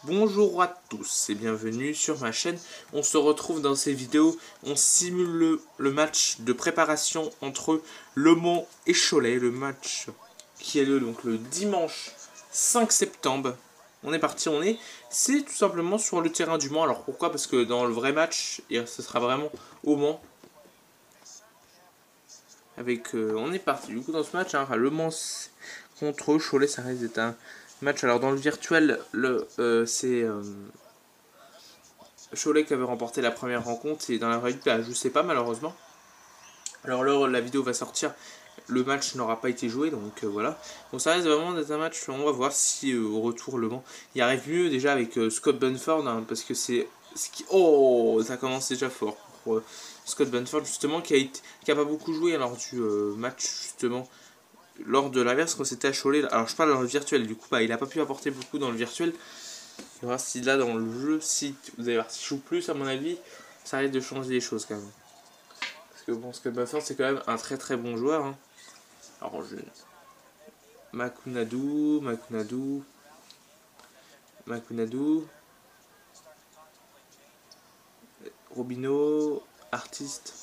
Bonjour à tous et bienvenue sur ma chaîne. On se retrouve dans ces vidéos. On simule le match de préparation entre Le Mans et Cholet. Le match qui a lieu donc le dimanche 5 septembre. On est parti, c'est tout simplement sur le terrain du Mans. Alors pourquoi? Parce que dans le vrai match, ce sera vraiment au Mans. On est parti du coup dans ce match. Le Mans contre Cholet, ça risque d'être un match. Alors dans le virtuel, c'est Cholet qui avait remporté la première rencontre et dans la réalité, je sais pas malheureusement. Alors là, la vidéo va sortir, le match n'aura pas été joué, donc voilà. Donc ça reste vraiment d'être un match, on va voir si au retour Le Mans, il arrive mieux déjà avec Scott Bunford, parce que c'est... Oh, ça commence déjà fort pour Scott Bunford justement, qui a pas beaucoup joué lors du match justement, lors de l'inverse quand c'était à Cholet. Alors je parle dans le virtuel, du coup il a pas pu apporter beaucoup dans le virtuel. On va voir si là dans le jeu, si vous allez voir, si je joue plus à mon avis, ça risque de changer les choses quand même. Parce que bon, Scott Bunford c'est quand même un très très bon joueur. Alors je... Makunadu. Robinho, artiste,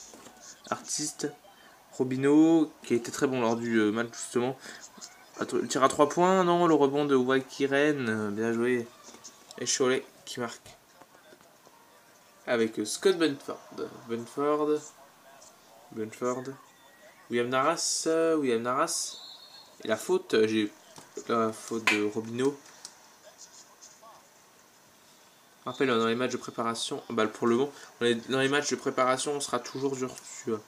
Robinho, qui a été très bon lors du match justement. Le tir à 3 points, non, le rebond de Wakiren, bien joué. Et Cholet qui marque. Avec Scott Bunford. William Naras. Et la faute, j'ai la faute de Robinho. Je rappelle, dans les matchs de préparation, pour le moment, dans les matchs de préparation, on sera toujours sur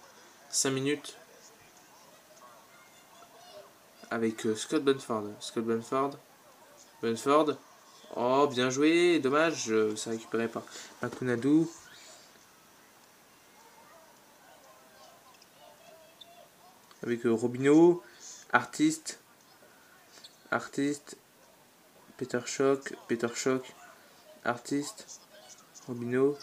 5 minutes. Avec Scott Bunford. Oh, bien joué, dommage, ça récupéré par Makunadu. Avec Robinho, artiste, Peter Shock, artiste, Robinho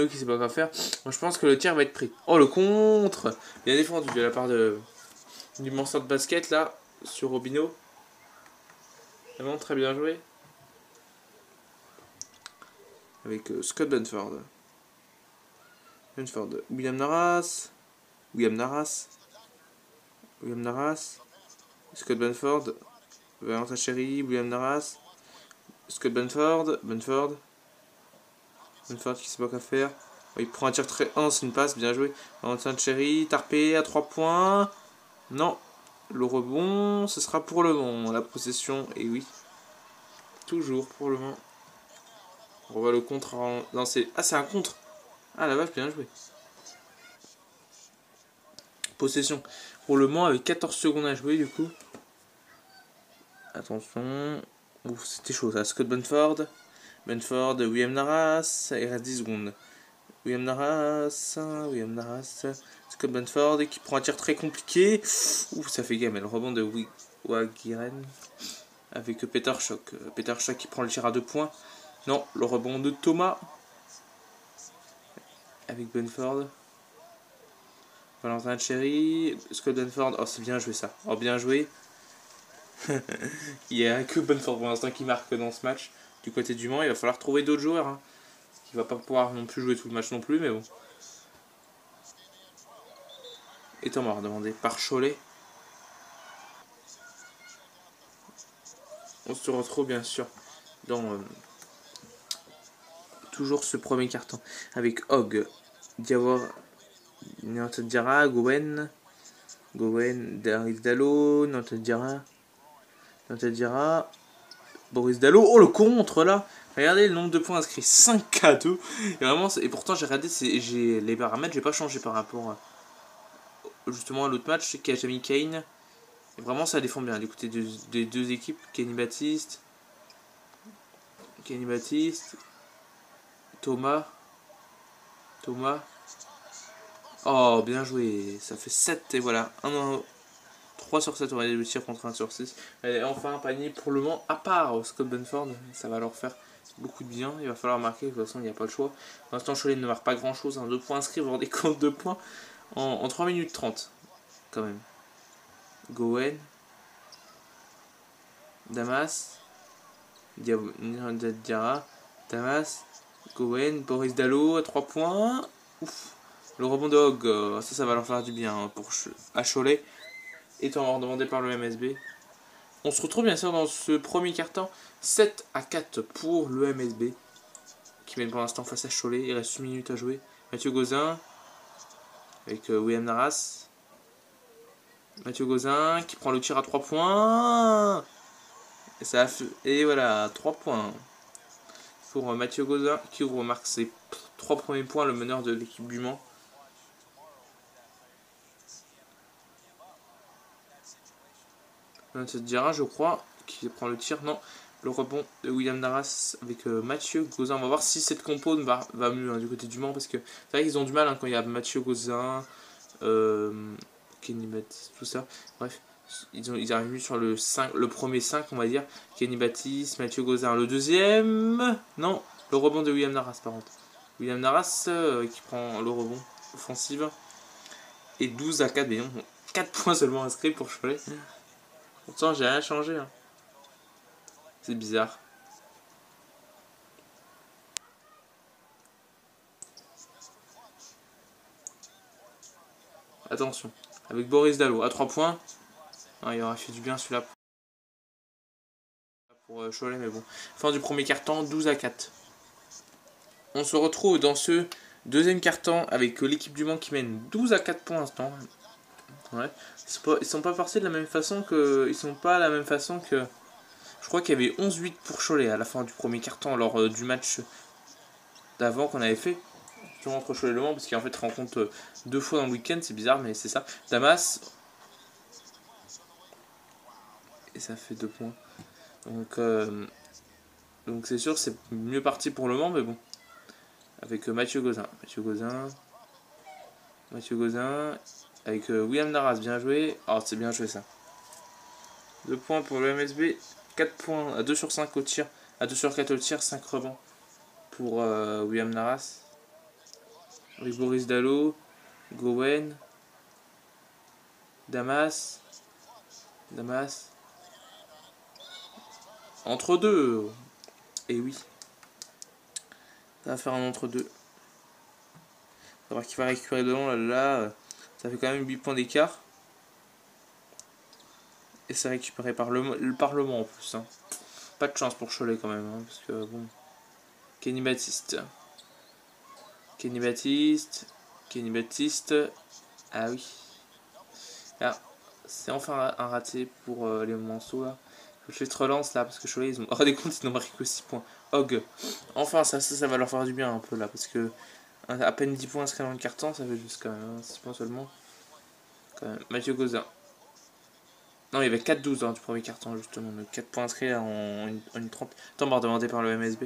qui sait pas quoi faire. Moi, je pense que le tir va être pris. Oh, le contre, bien défendu de la part du monstre de basket là sur Robinho. Vraiment très bien joué. Avec Scott Bunford. William Naras. Scott Bunford. Valentin Cherry. William Naras. Scott Bunford qui sait pas quoi faire. Il prend un tir très... Oh, c'est une passe, bien joué. Valentin Cherry, Tarpé à 3 points. Non. Le rebond, ce sera pour Le Mans. La possession, et oui. Toujours pour Le Mans. On voit le contre en... Non, c'est... Ah, c'est un contre. Ah, la vache, bien joué. Possession pour Le Mans avec 14 secondes à jouer, du coup. Attention. Ouf, c'était chaud, ça. Scott Bunford, William Naras. Il reste 10 secondes. William Naras, Scott Bunford qui prend un tir très compliqué. Ouf, ça fait gamme. Le rebond de Wagiren avec Peter Shock. Qui prend le tir à 2 points. Non, le rebond de Thomas avec Bunford. Valentin Cherry, Scott Bunford. Oh, c'est bien joué ça. Oh, bien joué. Il n'y a que Bunford pour l'instant qui marque dans ce match. Du côté du Mans, il va falloir trouver d'autres joueurs. Qui va pas pouvoir non plus jouer tout le match non plus, mais bon. Et temps mort demandé par Cholet. On se retrouve bien sûr dans toujours ce premier carton avec Hogg, Diawar, Nantadjara, Gowen, Daris Dallo, Nantadjara, Boris Dallo. Oh, le contre là! Regardez le nombre de points inscrits, 5-2. Et pourtant j'ai regardé, les paramètres, j'ai pas changé par rapport justement à l'autre match qui a Jamie Kane. Et vraiment ça défend bien du côté des deux équipes. Kenny Baptiste, Thomas. Oh, bien joué. Ça fait 7 et voilà. 3 sur 7, on va aller le tir contre 1 sur 6. Et enfin un panier pour Le Mans, à part Scott Bunford. Ça va leur faire beaucoup de bien. Il va falloir marquer, de toute façon il n'y a pas le choix. Pour l'instant Cholet ne marque pas grand chose. 2 points inscrits, voire des comptes de points en 3 minutes 30. Quand même. Gowen. Damas. Diarra. Damas. Gowen. Boris Dalot à 3 points. Ouf. Le rebond de Hogg. Ça va leur faire du bien hein, pour à Cholet. Étant demandé par le MSB. On se retrouve bien sûr dans ce premier quart-temps. 7-4 pour le MSB. Qui mène pour l'instant face à Cholet. Il reste 1 minute à jouer. Mathieu Gauzin. Avec William Naras. Mathieu Gauzin qui prend le tir à 3 points. Et voilà, 3 points pour Mathieu Gauzin qui remarque ses 3 premiers points, le meneur de l'équipe du Mans. Ça te dira, je crois, qui prend le tir. Non, le rebond de William Naras avec Mathieu Gauzin. On va voir si cette compo va mieux hein, du côté du Mans parce que c'est vrai qu'ils ont du mal hein, quand il y a Mathieu Gauzin, Kenny Baptiste, tout ça. Bref, ils arrivent mieux sur le premier 5, on va dire. Kenny Baptiste, Mathieu Gauzin. Le deuxième, non, le rebond de William Naras par contre. William Naras qui prend le rebond offensive. Et 12-4, mais non, 4 points seulement inscrits pour Cholet. Pourtant, j'ai rien changé. Hein. C'est bizarre. Attention. Avec Boris Dalot à 3 points. Ah, il aurait fait du bien celui-là pour Cholet, mais bon. Fin du premier quart-temps, 12-4. On se retrouve dans ce deuxième quart-temps avec l'équipe du Mans qui mène 12-4 pour l'instant. Ouais. Ils sont pas forcés de la même façon que. Ils sont pas à la même façon que. Je crois qu'il y avait 11-8 pour Cholet à la fin du premier quart-temps lors du match d'avant qu'on avait fait. Entre Cholet et Le Mans, parce qu'en fait rencontre 2 fois dans le week-end, c'est bizarre, mais c'est ça. Damas. Et ça fait 2 points. Donc c'est sûr, c'est mieux parti pour Le Mans, mais bon. Avec Mathieu Gauzin. Mathieu Gauzin. Avec William Naras, bien joué. Oh, c'est bien joué ça. 2 points pour le MSB. 4 points à 2 sur 5 au tir. À 2 sur 4 au tir, 5 rebonds pour William Naras. Avec Boris Dalot. Gowen. Damas. Entre deux. Et oui. Ça va faire un entre deux. Il va falloir qu'il va récupérer devant là. Ça fait quand même 8 points d'écart. Et c'est récupéré par le Parlement en plus. Hein. Pas de chance pour Cholet quand même. Hein, parce que bon. Kenny Baptiste. Ah oui. Ah, c'est enfin un raté pour les Manceaux là. Je te relance là parce que Cholet ils ont. Oh des comptes ils n'ont marqué que 6 points. Hogg. Enfin ça va leur faire du bien un peu là parce que à peine 10 points inscrits dans le carton, ça fait juste quand même 6 points seulement. Quand même. Mathieu Gauzin. Non, il y avait 4-12 dans du premier carton justement. Donc 4 points inscrits en une 30. Temps demandé par le MSB.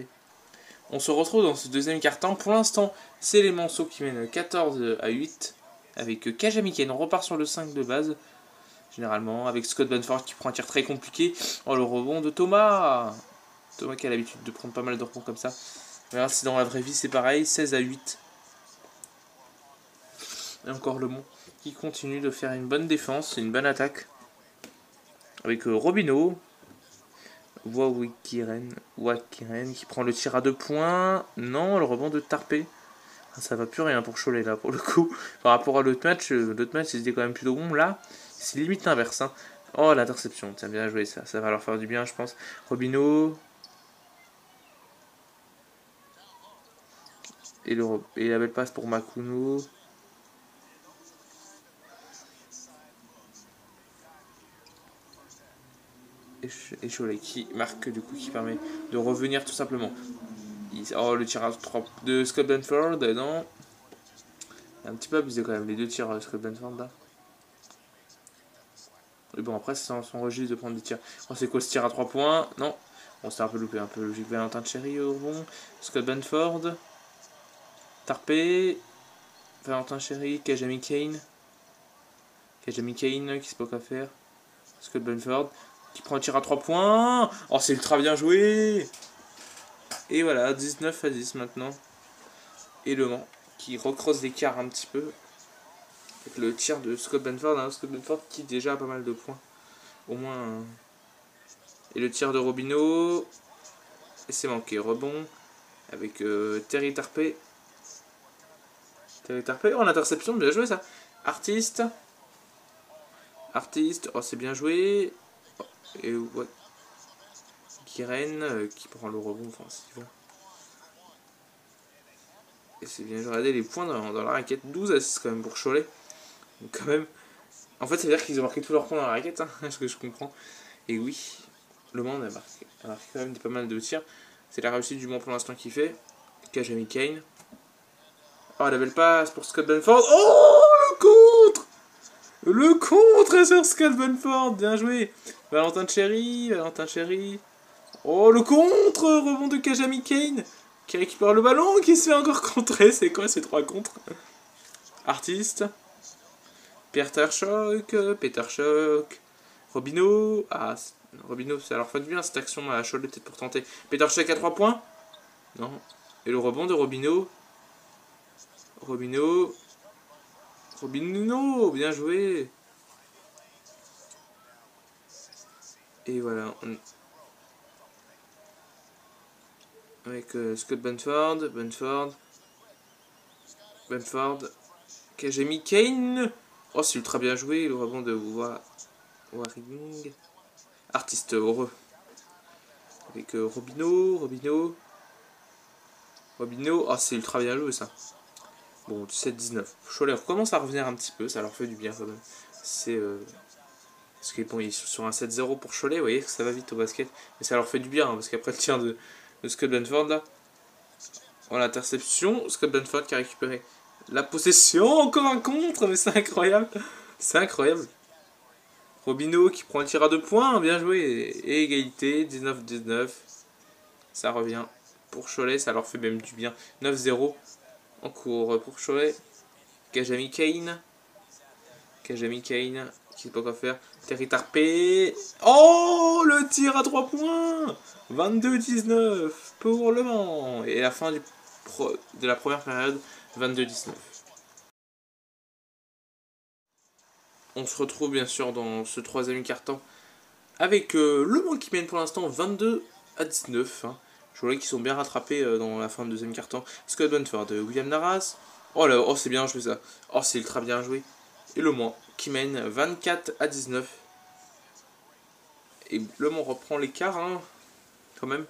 On se retrouve dans ce deuxième carton. Pour l'instant, c'est les Manceaux qui mènent 14-8. Avec Kajamiken. On repart sur le 5 de base. Généralement, avec Scott Benford qui prend un tir très compliqué. Oh, le rebond de Thomas. Thomas qui a l'habitude de prendre pas mal de rebonds comme ça. Regarde si dans la vraie vie c'est pareil. 16-8. Et encore le Mont qui continue de faire une bonne défense, une bonne attaque. Avec Robinho. Wakiren qui prend le tir à 2 points. Non, le rebond de Tarpé. Ça va plus rien pour Cholet là pour le coup. Par rapport à l'autre match c'était quand même plutôt bon. Là, c'est limite l'inverse. Hein. Oh, l'interception, tiens, bien joué ça. Ça va leur faire du bien, je pense. Robinho. Et la belle passe pour Makuno. Et Cholet qui marque du coup, qui permet de revenir tout simplement. Oh, le tirage 3 de Scott Benford, non. Un petit peu abusé quand même, les 2 tirs Scott Benford là. Et bon, après, c'est son registre de prendre des tirs. Oh, c'est quoi ce tir à 3 points? Non. Bon, c'était un peu loupé, un peu logique. Valentin Cherry au rebond. Scott Benford. Tarpé. Valentin Cherry. Kajami Kane qui se peut qu'à faire. Scott Benford qui prend un tir à 3 points. Oh, c'est ultra bien joué. Et voilà, 19-10 maintenant. Et Le Mans qui recrosse l'écart un petit peu. Avec le tir de Scott Benford. Hein, Scott Benford qui déjà a pas mal de points. Au moins. Et le tir de Robinho. Et c'est manqué. Rebond. Avec Terry Tarpey. Terry Tarpey. Oh, l'interception, bien joué ça. Artiste. Artiste. Oh, c'est bien joué. Oh, et ouais. Guiren qui prend le rebond offensif. Et c'est bien joué. Regardez les points dans la raquette. 12 à 6 quand même pour Cholet. Donc quand même. En fait, ça veut dire qu'ils ont marqué tous leurs points dans la raquette, hein, ce que je comprends. Et oui, Le Mans a marqué quand même pas mal de tirs. C'est la réussite du Mans pour l'instant qu'il fait. Kajami Kane. Oh, la belle passe pour Scott Benford. Oh, le contre! Le contre sur Scott Benford. Bien joué. Valentin Cherry. Oh, le contre! Rebond de Kajami Kane. Qui récupère le ballon, qui se fait encore contrer. C'est quoi ces 3 contres? Artiste. Peter Schock. Robinho. Ah, Robinho, ça leur fait du bien cette action à Cholet peut-être pour tenter. Peter Schock à 3 points. Non. Et le rebond de Robinho. Robinho, bien joué. Et voilà. Avec Scott Benford. Kajami Kane. Oh, c'est ultra bien joué. Le rebond de Waring. Artiste heureux. Avec Robinho. Oh, c'est ultra bien joué ça. Bon, 17-19. Cholet recommence à revenir un petit peu. Ça leur fait du bien quand même. C'est... Parce qu'ils bon, ils sont sur un 7-0 pour Cholet. Vous voyez que ça va vite au basket. Mais ça leur fait du bien. Hein, parce qu'après le tir de Scott Benford là. Oh, l'interception. Scott Benford qui a récupéré la possession. Encore un contre. Mais c'est incroyable. C'est incroyable. Robinho qui prend le tir à 2 points. Bien joué. Et égalité. 19-19. Ça revient. Pour Cholet, ça leur fait même du bien. 9-0. En cours pour Cholet. Kajami Kane. Qui sait pas quoi faire. Terry Tarpey. Oh, le tir à 3 points. 22-19 pour Le Mans. Et la fin de la première période, 22-19. On se retrouve bien sûr dans ce troisième quart-temps avec Le Mans qui mène pour l'instant 22-19. Hein. Cholet qui sont bien rattrapés dans la fin de deuxième quart-temps. Scott Benford, William Narras. Oh là, oh c'est bien joué ça. Oh c'est ultra bien joué. Et Le Mans qui mène 24-19. Et Le Mans reprend l'écart hein, quand même.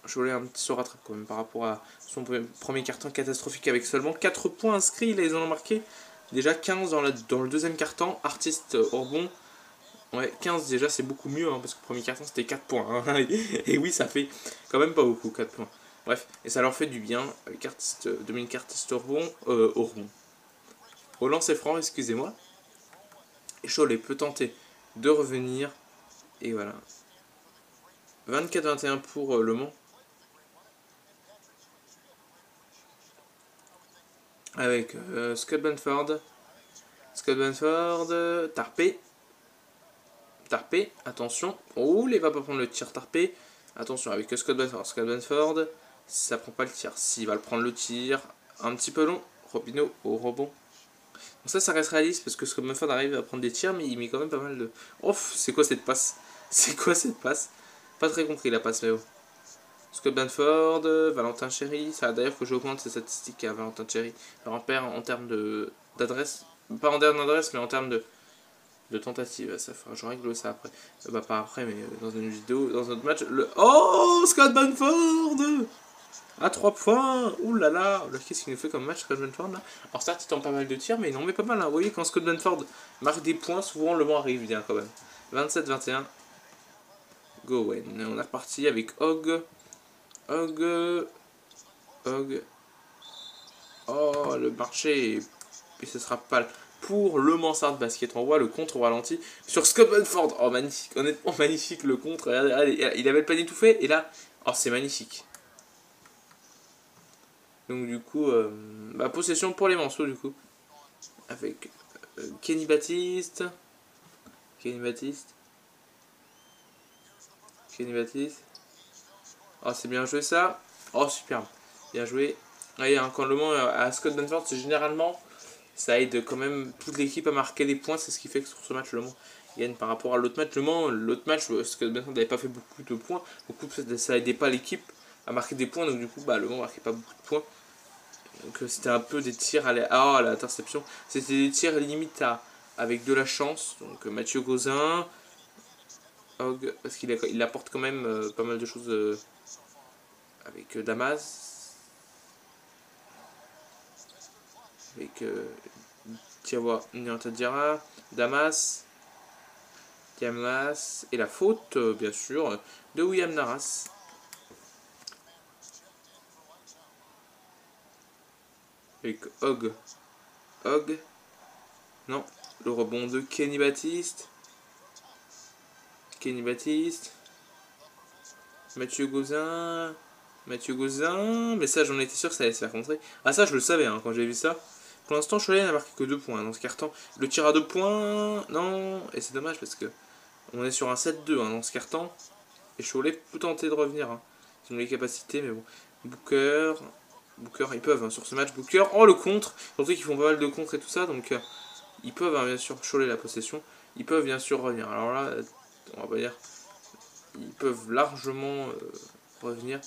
Cholet se rattrape quand même par rapport à son premier carton catastrophique avec seulement 4 points inscrits. Là ils en ont marqué déjà 15 dans le deuxième carton. Artiste Orbon. Ouais, 15 déjà, c'est beaucoup mieux, hein, parce que le premier carton c'était 4 points. Hein, et oui, ça fait quand même pas beaucoup, 4 points. Bref, et ça leur fait du bien. Dominique Artiste Orbon. Au lancer franc, excusez-moi. Et Cholet peut tenter de revenir. Et voilà. 24-21 pour Le Mans. Avec Scott Benford. Tarpey, attention. Oh, il va pas prendre le tir Tarpey. Attention avec Scott Benford. Ça prend pas le tir. S'il va le prendre le tir. Un petit peu long. Robinho au rebond. Bon, ça reste réaliste parce que Scott Benford arrive à prendre des tirs, mais il met quand même pas mal de. Oh, c'est quoi cette passe? Pas très compris la passe, mais oh. Scott Benford, Valentin Cherry. Ça d'ailleurs que j'augmente ces statistiques à Valentin Cherry. Leur père en termes d'adresse. Pas en termes d'adresse, mais en termes de tentative. Ça fera, je règle ça après. Bah pas après, mais dans une vidéo, dans un autre match. Oh, Scott Benford à 3 points. Ouh là là. Qu'est-ce qu'il nous fait comme match, Scott Benford là? Alors certes, il tente pas mal de tirs, mais il en met pas mal. Hein. Vous voyez, quand Scott Benford marque des points, souvent Le Mans arrive bien quand même. 27-21. Gowen. On est reparti avec Hogg. Oh, le marché. Et ce sera pas pour le Mansard Basket. On voit le contre au ralenti sur Scott Benford. Oh, magnifique. Honnêtement, magnifique le contre. Regardez, il avait le panier tout fait. Et là, oh, c'est magnifique. Donc, du coup, possession pour les Manceaux, du coup. Avec Kenny Baptiste. Oh, c'est bien joué ça. Oh, superbe. Bien joué. Ouais, hein, quand Le Mans à Scott Benford, c'est généralement, ça aide quand même toute l'équipe à marquer des points. C'est ce qui fait que sur ce match, Le Mans gagne par rapport à l'autre match. L'autre match, Scott Benford n'avait pas fait beaucoup de points. Ça aidait pas l'équipe à marquer des points. Donc du coup, Le Mans marquait pas beaucoup de points. Donc c'était un peu des tirs à l'interception. C'était des tirs limite avec de la chance. Donc Mathieu Gauzin, Hogg, parce qu'il apporte quand même pas mal de choses avec Damas. Avec Tiawa Nyantadjara, Damas. Et la faute, bien sûr, de William Naras. Avec Hogg. Non. Le rebond de Kenny Baptiste. Mathieu Gauzin. Mais ça, j'en étais sûr que ça allait se faire contrer. Ah, ça, je le savais quand j'ai vu ça. Pour l'instant, Cholet n'a marqué que 2 points dans ce carton. Le tir à 2 points, non. Et c'est dommage parce que on est sur un 7-2 dans ce carton. Et Cholet peut tenter de revenir. Ils ont les capacités, mais bon. Booker, ils peuvent sur ce match. Booker, le contre. Surtout qu'ils font pas mal de contre et tout ça. Donc, ils peuvent bien sûr Cholet la possession. Ils peuvent bien sûr revenir. Alors là, on va pas dire. Ils peuvent largement revenir.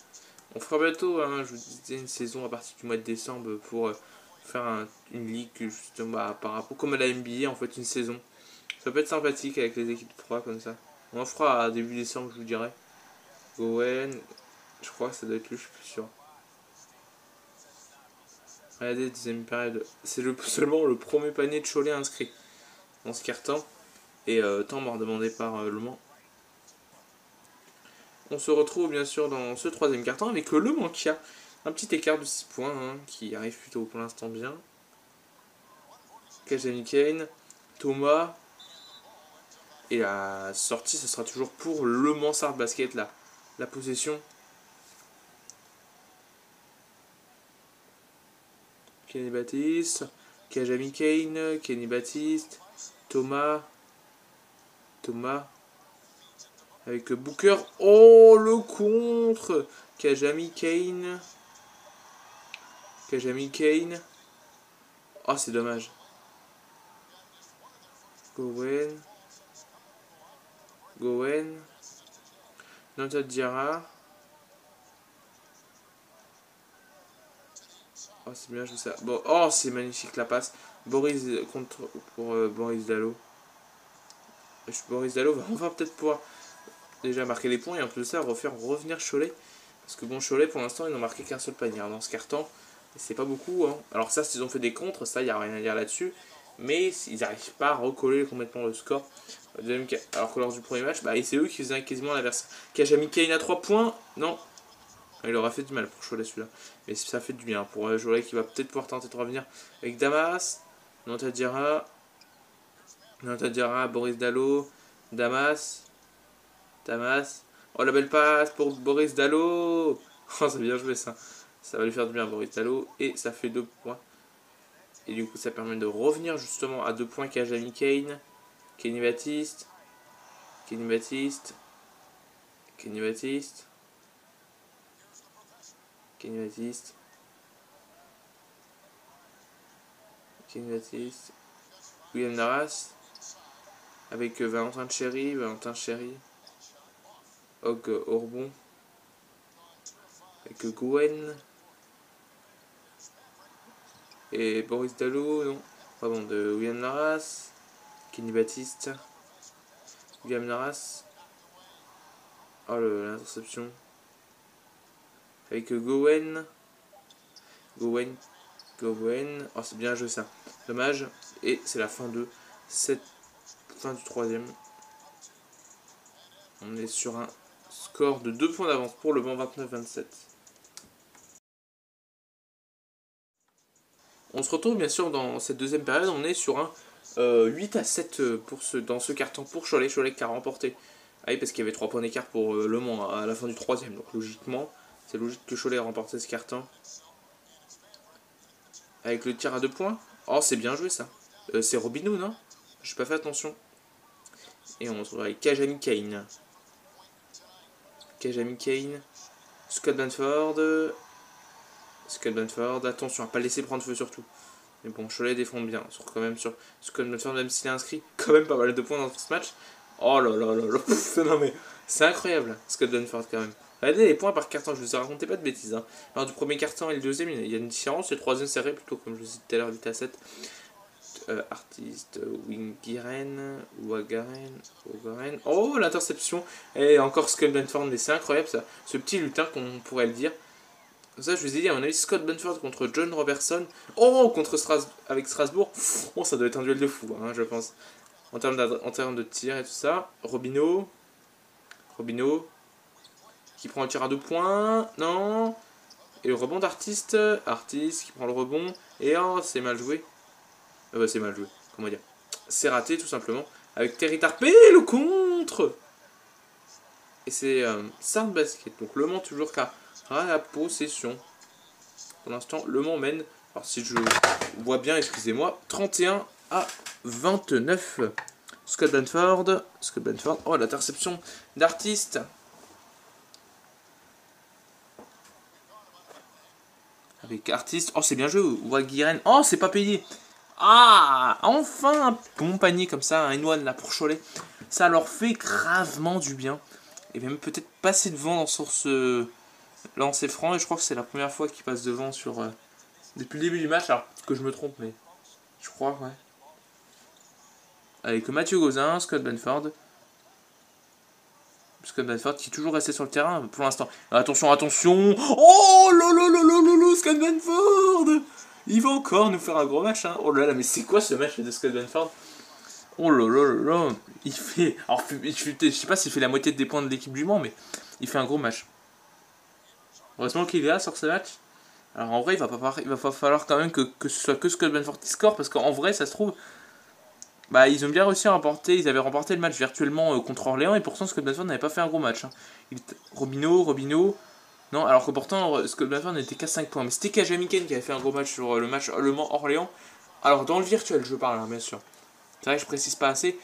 On fera bientôt, je vous disais, une saison à partir du mois de décembre pour faire une ligue justement par rapport comme à la NBA, en fait, une saison. Ça peut être sympathique avec les équipes 3 comme ça. On en fera à début décembre, je vous dirais. Gowen, je crois que ça doit être lui, je suis plus sûr. Regardez, deuxième période. C'est seulement le premier panier de Cholet inscrit dans ce carton. Et temps mort demandé par Le Mans. On se retrouve bien sûr dans ce troisième carton avec Le Mans qui a un petit écart de 6 points qui arrive plutôt pour l'instant bien. Kajani Kane, Thomas. Et la sortie, ce sera toujours pour Le Mans Sardes Basket, la possession. Kenny Baptiste, Kajami Kane, Kenny Baptiste, Thomas. Avec Booker. Oh, le contre. Kajami Kane. Oh, c'est dommage. Gowen. Nyantadjara. Oh, c'est bien joué ça. Bon, oh, c'est magnifique la passe. Boris pour Boris Dallo. Boris Dallo va peut-être pouvoir déjà marquer les points et en plus de ça revenir Cholet. Parce que bon, Cholet pour l'instant ils n'ont marqué qu'un seul panier dans ce carton. Et c'est pas beaucoup. Alors ça, s'ils ont fait des contres, ça, il n'y a rien à dire là-dessus. Mais ils n'arrivent pas à recoller complètement le score. Alors que lors du premier match, c'est eux qui faisaient quasiment l'inverse. Kajami Kane à 3 points. Non. Il aura fait du mal pour Cholet celui-là. Mais ça fait du bien pour Cholet qui va peut-être pouvoir tenter de revenir avec Damas. Nyantadjara, Boris Dallo, Damas. Oh, la belle passe pour Boris Dallo. Oh, c'est bien joué ça. Ça va lui faire du bien Boris Dallo. Et ça fait 2 points. Et du coup, ça permet de revenir justement à 2 points Kajami Kane. Kenny Baptiste. William Naras. Avec Valentin Cherry. Hogg Orbon. Avec Gowen. Et Boris Dallo, non. Pardon, de William Naras. Kenny Baptiste. William Naras. Oh, l'interception. Avec Gowen. Oh, c'est bien joué ça. Dommage. Et c'est la fin de cette fin du troisième. On est sur un score de 2 points d'avance pour Le Mans 29-27. On se retrouve bien sûr dans cette deuxième période. On est sur un 8-7 dans ce carton pour Cholet. Cholet qui a remporté. Ah oui, parce qu'il y avait 3 points d'écart pour Le Mans à la fin du troisième. Donc logiquement, c'est logique que Cholet ait remporté ce carton. Avec le tir à 2 points. Oh, c'est bien joué ça. C'est Robinou, non? J'ai pas fait attention. Et on se retrouve avec Kajami Kane. Scott Benford, attention à pas laisser prendre feu surtout. Mais bon, Cholet défend bien. Quand même sur Scott Benford, même s'il a inscrit quand même pas mal de points dans ce match. Oh là là là là. Non mais c'est incroyable, Scott Benford quand même. Regardez les points par carton, je vous ai raconté pas de bêtises. Hein. Alors du premier carton et le deuxième, il y a une différence. Le troisième serré plutôt, comme je vous ai dit tout à l'heure, 8 à 7. Artiste, Wingiren, Wagaren. Oh, l'interception. Et encore Scott Benford, mais c'est incroyable ça. Ce petit lutin, qu'on pourrait le dire. Ça, je vous ai dit, à mon avis, Scott Benford contre John Robertson. Oh, contre avec Strasbourg. Oh, ça doit être un duel de fou, hein, je pense. En termes de tir et tout ça. Robinho, qui prend le tir à 2 points. Non. Et le rebond d'Artiste. Artiste qui prend le rebond. Et oh, c'est mal joué. Bah, c'est mal joué. Comment dire? C'est raté, tout simplement. Avec Terry Tarpé, le contre. Et c'est Sarn Basket. Donc Le Mans toujours qu'à la possession. Pour l'instant, Le Mans mène. Alors si je vois bien, excusez-moi, 31 à 29. Scott Benford. Oh, l'interception d'Artiste. Avec Artiste. Oh, c'est bien joué. Wagiren. Oh, c'est pas payé. Ah, enfin un bon panier comme ça, un one là pour Cholet. Ça leur fait gravement du bien. Et même peut-être passer devant sur ce lancer franc. Et je crois que c'est la première fois qu'ils passent devant sur depuis le début du match. Alors que je me trompe, mais je crois, ouais. Avec Mathieu Gauzin, Scott Benford qui est toujours resté sur le terrain pour l'instant. Attention. Oh là là là là là là, Scott Benford. Il va encore nous faire un gros match. Hein. Oh là là, mais c'est quoi ce match de Scott Benford? Oh là là là là. Il fait... Alors, je sais pas s'il fait la moitié des points de l'équipe du Mans, mais il fait un gros match. Heureusement qu'il est là sur ce match. Alors en vrai, il va falloir quand même que ce soit que Scott Benford qui score, parce qu'en vrai, ça se trouve... Bah, ils ont bien réussi à remporter, ils avaient remporté le match virtuellement contre Orléans, et pourtant Scott Benford n'avait pas fait un gros match. Hein. Robinho... Non, alors que pourtant, Scott Benford n'était qu'à 5 points. Mais c'était Kajamiken qui avait fait un gros match sur le match Le Mans Orléans. Alors, dans le virtuel, je parle, hein, bien sûr. C'est vrai que je précise pas assez.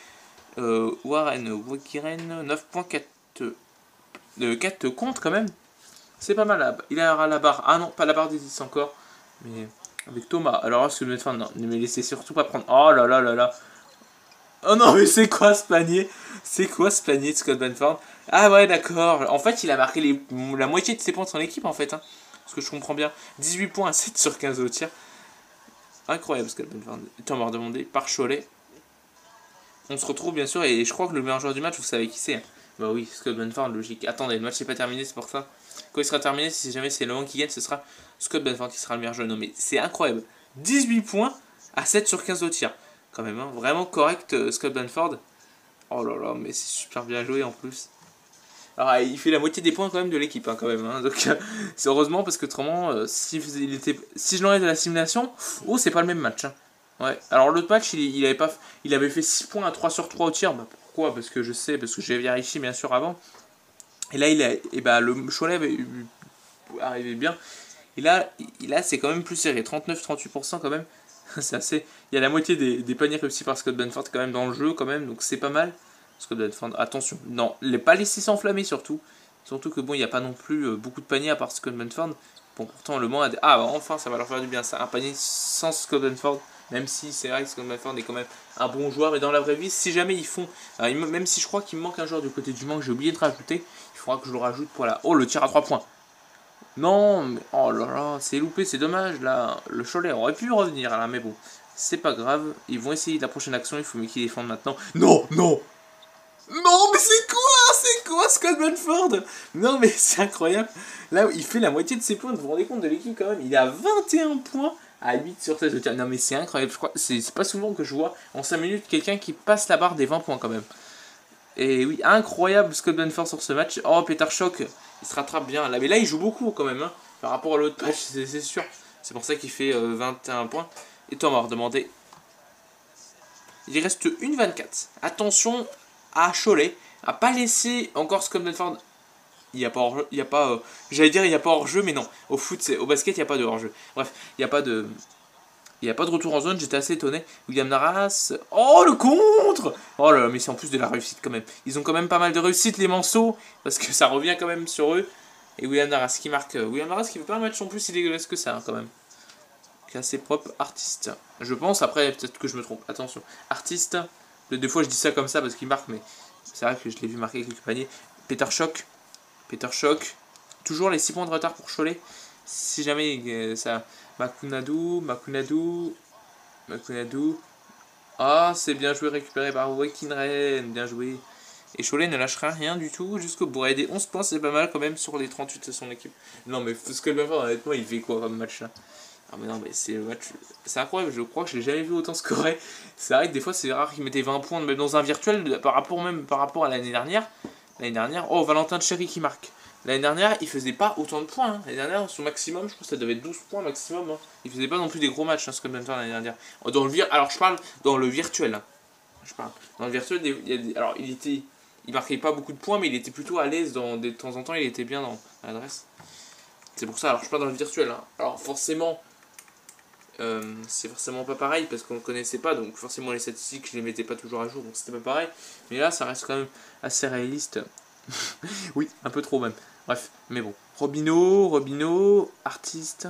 Wakiren, 9.4 4 comptes quand même. C'est pas mal. Là. Il a la barre. Ah non, pas la barre des 10 encore. Mais avec Thomas. Alors là, Scott Benford, non, ne me laissez surtout pas prendre. Oh là là là là. Oh non, mais c'est quoi ce panier? C'est quoi ce panier de Scott Benford? Ah ouais, d'accord. En fait, il a marqué la moitié de ses points de son équipe, en fait. Hein. Parce que je comprends bien. 18 points à 7 sur 15 au tir. Incroyable, Scott Benford. Temps mort demandé par Cholet. On se retrouve, bien sûr, et je crois que le meilleur joueur du match, vous savez qui c'est. Hein. Bah oui, Scott Benford, logique. Attendez, le match n'est pas terminé, c'est pour ça. Quand il sera terminé, si jamais c'est Le Mans qui gagne, ce sera Scott Benford qui sera le meilleur joueur. Non, mais c'est incroyable. 18 points à 7 sur 15 au tir. Quand même, hein. Vraiment correct, Scott Benford. Oh là là, mais c'est super bien joué en plus. Alors, il fait la moitié des points quand même de l'équipe, hein, quand même. Hein. Donc, c'est heureusement parce que autrement, si je l'enlève de la simulation, oh, c'est pas le même match. Hein. Ouais. Alors, l'autre match, il avait fait 6 points à 3 sur 3 au tir. Bah, pourquoi? Parce que je sais, parce que j'ai vérifié bien sûr avant. Et là, le Cholet arrivait bien. Et là c'est quand même plus serré. 39-38% quand même. C'est assez. Il y a la moitié des paniers réussis par Scott Benford quand même dans le jeu, quand même. Donc, c'est pas mal. Scott Benford, attention, non, pas laisser s'enflammer surtout. Surtout que bon, il n'y a pas non plus beaucoup de paniers à part Scott Benford. Bon, pourtant, Le Mans a... Ah, bah, enfin, ça va leur faire du bien, ça. Un panier sans Scott Benford, même si c'est vrai que Scott Benford est quand même un bon joueur. Mais dans la vraie vie, si jamais ils font... même si je crois qu'il me manque un joueur du côté du Mans que j'ai oublié de rajouter, il faudra que je le rajoute pour la... Oh, le tir à 3 points. Non, mais... Oh là là, c'est loupé, c'est dommage, là. Le Cholet aurait pu revenir, là, mais bon. C'est pas grave, ils vont essayer la prochaine action, il faut mieux qu'ils défendent maintenant. Non, non. Non, mais c'est quoi Scott Benford? Non, mais c'est incroyable. Là, il fait la moitié de ses points. Vous vous rendez compte de l'équipe quand même? Il a 21 points à 8 sur 16 de tir. Non, mais c'est incroyable. Je crois c'est pas souvent que je vois en 5 minutes quelqu'un qui passe la barre des 20 points quand même. Et oui, incroyable Scott Benford sur ce match. Oh, Peter Schock, il se rattrape bien. Là, mais là, il joue beaucoup quand même. Hein, par rapport à l'autre match, c'est sûr. C'est pour ça qu'il fait 21 points. Et toi, m'a redemandé. Il reste une 24. Attention à Cholet, à pas laisser encore Scott Benford. Il n'y a pas j'allais dire il n'y a pas hors-jeu, mais non. Au foot, au basket, il n'y a pas de hors-jeu. Bref, il n'y a pas de retour en zone, j'étais assez étonné. William Naras. Oh, le contre! Oh là là, mais c'est en plus de la réussite quand même. Ils ont quand même pas mal de réussite, les Manceaux, parce que ça revient quand même sur eux. Et William Naras qui marque. William Naras qui veut pas un match en plus si dégueulasse que ça, hein, quand même. qui est assez propre. Artiste, je pense, après peut-être que je me trompe, attention. Artiste, des fois je dis ça comme ça parce qu'il marque, mais c'est vrai que je l'ai vu marquer quelques paniers. Peter Shock, toujours les 6 points de retard pour Cholet. Si jamais ça... Makunadu. Ah, c'est bien joué, récupéré par Wakinren, bien joué. Et Cholet ne lâchera rien du tout jusqu'au bout. Et des 11 points, c'est pas mal quand même sur les 38 de son équipe. Non, mais ce que le Benford, honnêtement, il fait quoi comme match là? Ah, mais non, mais c'est le match. C'est incroyable, je crois que je l'ai jamais vu autant scorer. C'est vrai que des fois, c'est rare qu'il mettait 20 points, même dans un virtuel, par rapport à l'année dernière. Oh, Valentin Cherry qui marque. L'année dernière, il faisait pas autant de points. Hein. L'année dernière, son maximum, je pense que ça devait être 12 points maximum. Hein. Il faisait pas non plus des gros matchs, hein, Scott Benford l'année dernière. Alors, je parle dans le virtuel. Hein. Dans le virtuel, alors il marquait pas beaucoup de points, mais il était plutôt à l'aise. De temps en temps, il était bien dans l'adresse. C'est pour ça, alors je parle dans le virtuel. Hein. Alors, forcément, c'est forcément pas pareil parce qu'on ne connaissait pas, donc forcément les statistiques je les mettais pas toujours à jour, donc c'était pas pareil, mais là ça reste quand même assez réaliste. Oui, un peu trop même, bref, mais bon. Robinho, Artiste,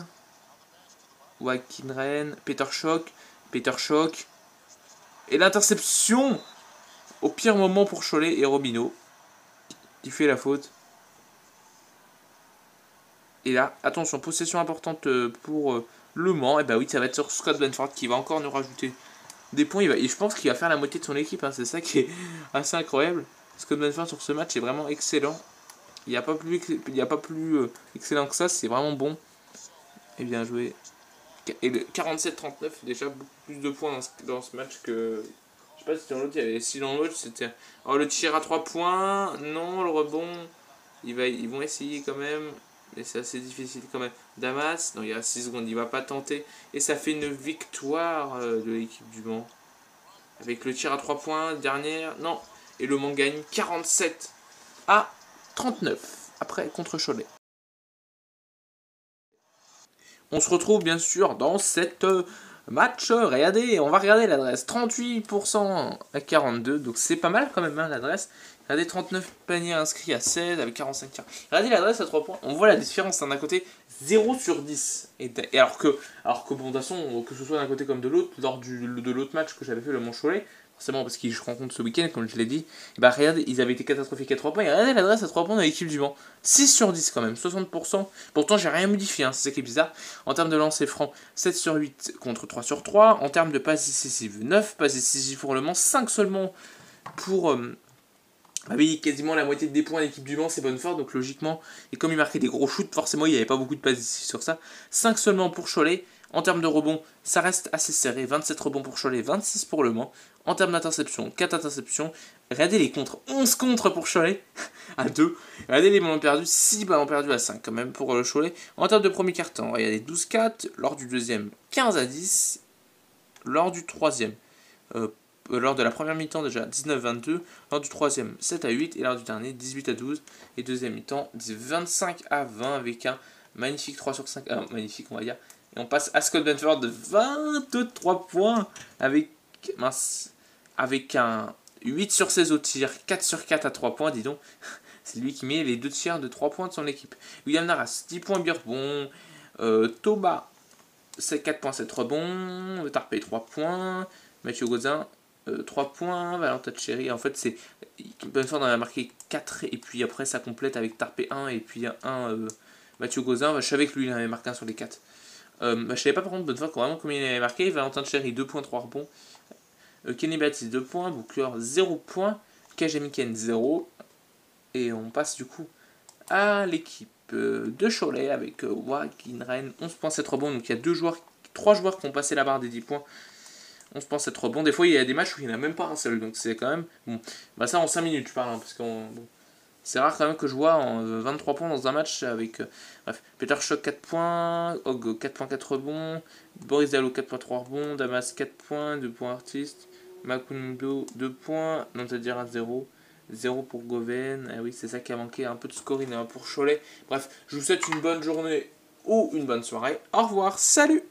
Wakinren, Peter Shock, et l'interception au pire moment pour Cholet et Robinho qui fait la faute. Et là, attention, possession importante pour Le Mans. Et bah oui, ça va être sur Scott Benford qui va encore nous rajouter des points. Et je pense qu'il va faire la moitié de son équipe. Hein. C'est ça qui est assez incroyable. Scott Benford sur ce match est vraiment excellent. Il n'y a pas plus excellent que ça. C'est vraiment bon. Et bien joué. Et le 47-39, déjà beaucoup plus de points dans ce match que... Je sais pas si dans l'autre il y avait... Si dans l'autre c'était... Alors le tir à 3 points. Non, le rebond. Ils vont essayer quand même. Mais c'est assez difficile quand même. Damas, non, il y a 6 secondes, il va pas tenter. Et ça fait une victoire de l'équipe du Mans. Avec le tir à 3 points, dernière, non. Et le Mans gagne 47-39. Après, contre Cholet. On se retrouve bien sûr dans cette match. Regardez, on va regarder l'adresse. 38% à 42. Donc c'est pas mal quand même hein, l'adresse. Regardez, 39 paniers inscrits à 16 avec 45 tirs. Regardez l'adresse à 3 points. On voit la différence d'un côté 0 sur 10. Et alors que bon, de toute façon, que ce soit d'un côté comme de l'autre, lors de l'autre match que j'avais fait, le Mont-Cholet, forcément parce qu'ils se rencontrent ce week-end, comme je l'ai dit, et bah regardez, ils avaient été catastrophiques à 3 points. Et regardez l'adresse à 3 points de l'équipe du Mans. 6 sur 10 quand même, 60%. Pourtant, j'ai rien modifié, hein, c'est ça qui est bizarre. En termes de lancer franc, 7 sur 8 contre 3 sur 3. En termes de passes décisives, 9 passes décisives pour le Mans, 5 seulement pour... Ah oui, quasiment la moitié des points à l'équipe du Mans, c'est Bonfort, donc logiquement, et comme il marquait des gros shoots, forcément il n'y avait pas beaucoup de passes décisives sur ça. 5 seulement pour Cholet. En termes de rebonds, ça reste assez serré. 27 rebonds pour Cholet, 26 pour Le Mans. En termes d'interception, 4 interceptions. Regardez les contres, 11 contres pour Cholet à 2. Regardez les ballons perdus, 6 ballons perdus à 5 quand même pour le Cholet. En termes de premier quart-temps, regardez 12-4. Lors du deuxième, 15-10. Lors du troisième, lors de la première mi-temps déjà 19-22, lors du troisième 7-8 et lors du dernier 18-12 et deuxième mi-temps 25-20 avec un magnifique 3 sur 5, magnifique on va dire, et on passe à Scott Benford de 23 points avec un 8 sur 16 au tir, 4 sur 4 à 3 points, dis donc, c'est lui qui met les 2 tirs de 3 points de son équipe. William Naras 10 points Birbon, Toba 4 points 7 rebonds, Tarpey 3 points, Mathieu Gauzin 3 points, Valentin Cherry, en fait c'est Benford en a marqué 4 et puis après ça complète avec Tarpey 1 et puis 1 Mathieu Gauzin, je savais que lui il en avait marqué un sur les 4. Je savais pas par contre Benford vraiment combien il avait marqué. Valentin Cherry 2 points 3 rebonds, Kenny Baptiste 2 points, Booker 0 points, Kajamiken 0, et on passe du coup à l'équipe de Cholet avec Wakinren 11 points 7 rebonds, donc il y a 3 joueurs qui ont passé la barre des 10 points. 11 points 7 rebonds, des fois il y a des matchs où il n'y en a même pas un seul, donc c'est quand même bon. Bah ça en 5 minutes je parle, hein, parce que c'est rare quand même que je vois en 23 points dans un match avec bref, Peter Schock 4 points, Og 4 points 4 rebonds, Boris Dallo 4 points 3 rebonds, Damas 4 points, 2 points Artiste, Makundo 2 points, Nantadira 0 pour Goven. Ah oui, c'est ça qui a manqué, un peu de scoring pour Cholet. Bref, je vous souhaite une bonne journée ou une bonne soirée. Au revoir, salut!